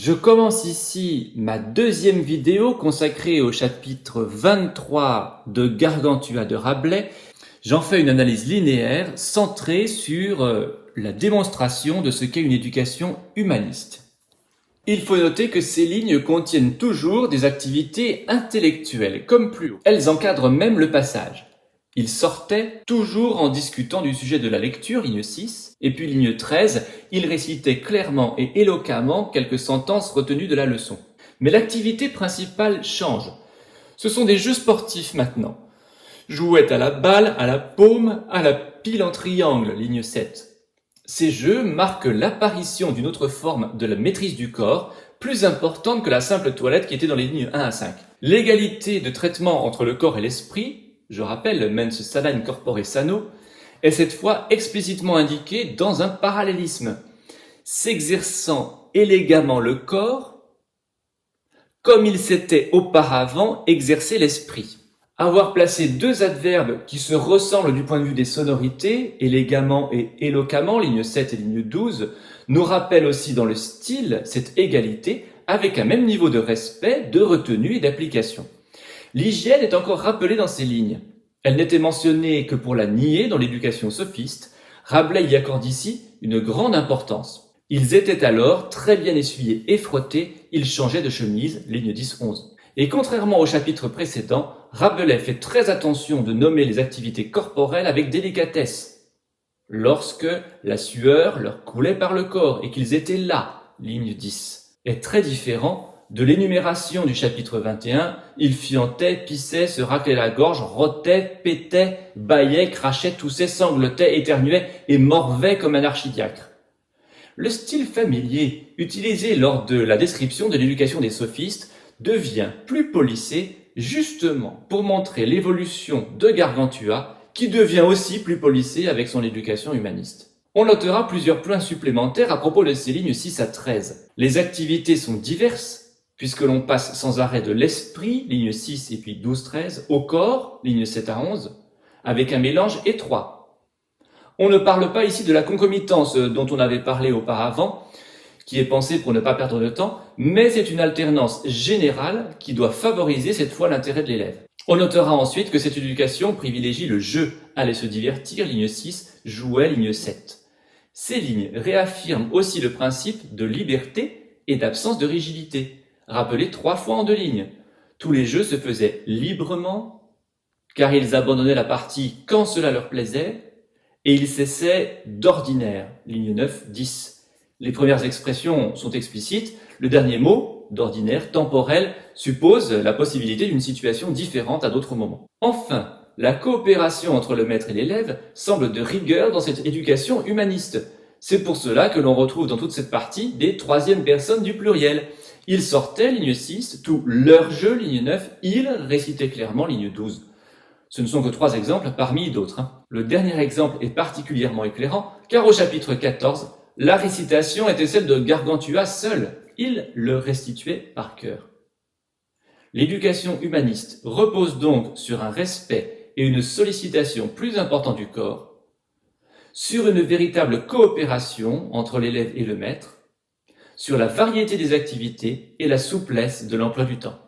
Je commence ici ma deuxième vidéo consacrée au chapitre 23 de Gargantua de Rabelais. J'en fais une analyse linéaire centrée sur la démonstration de ce qu'est une éducation humaniste. Il faut noter que ces lignes contiennent toujours des activités intellectuelles, comme plus haut. Elles encadrent même le passage. Il sortait toujours en discutant du sujet de la lecture, ligne 6, et puis ligne 13, il récitait clairement et éloquemment quelques sentences retenues de la leçon. Mais l'activité principale change. Ce sont des jeux sportifs maintenant. Jouette à la balle, à la paume, à la pile en triangle, ligne 7. Ces jeux marquent l'apparition d'une autre forme de la maîtrise du corps, plus importante que la simple toilette qui était dans les lignes 1 à 5. L'égalité de traitement entre le corps et l'esprit, je rappelle mens sana in corpore sano, est cette fois explicitement indiquée dans un parallélisme, s'exerçant élégamment le corps comme il s'était auparavant exercé l'esprit. Avoir placé deux adverbes qui se ressemblent du point de vue des sonorités, élégamment et éloquemment, ligne 7 et ligne 12, nous rappelle aussi dans le style cette égalité avec un même niveau de respect, de retenue et d'application. L'hygiène est encore rappelée dans ces lignes. Elle n'était mentionnée que pour la nier dans l'éducation sophiste. Rabelais y accorde ici une grande importance. Ils étaient alors très bien essuyés et frottés, ils changeaient de chemise, ligne 10-11. Et contrairement au chapitre précédent, Rabelais fait très attention de nommer les activités corporelles avec délicatesse. Lorsque la sueur leur coulait par le corps et qu'ils étaient là, ligne 10, est très différent de l'énumération du chapitre 21, il fiantait, pissait, se raclait la gorge, rotait, pétait, bâillait, crachait, toussait, sanglotait, éternuait et morvait comme un archidiacre. Le style familier, utilisé lors de la description de l'éducation des sophistes, devient plus policé justement pour montrer l'évolution de Gargantua, qui devient aussi plus policé avec son éducation humaniste. On notera plusieurs points supplémentaires à propos de ces lignes 6 à 13. Les activités sont diverses, puisque l'on passe sans arrêt de l'esprit, ligne 6 et puis 12-13, au corps, ligne 7 à 11, avec un mélange étroit. On ne parle pas ici de la concomitance dont on avait parlé auparavant, qui est pensée pour ne pas perdre de temps, mais c'est une alternance générale qui doit favoriser cette fois l'intérêt de l'élève. On notera ensuite que cette éducation privilégie le jeu, aller se divertir, ligne 6, jouet, ligne 7. Ces lignes réaffirment aussi le principe de liberté et d'absence de rigidité, rappelé 3 fois en 2 lignes. Tous les jeux se faisaient librement, car ils abandonnaient la partie quand cela leur plaisait, et ils cessaient d'ordinaire, ligne 9, 10. Les premières expressions sont explicites, le dernier mot, d'ordinaire, temporel, suppose la possibilité d'une situation différente à d'autres moments. Enfin, la coopération entre le maître et l'élève semble de rigueur dans cette éducation humaniste. C'est pour cela que l'on retrouve dans toute cette partie des troisièmes personnes du pluriel. Ils sortaient, ligne 6, tout leur jeu, ligne 9, ils récitaient clairement, ligne 12. Ce ne sont que 3 exemples parmi d'autres. Le dernier exemple est particulièrement éclairant, car au chapitre 14, la récitation était celle de Gargantua seul. Il le restituait par cœur. L'éducation humaniste repose donc sur un respect et une sollicitation plus importants du corps, sur une véritable coopération entre l'élève et le maître, sur la variété des activités et la souplesse de l'emploi du temps.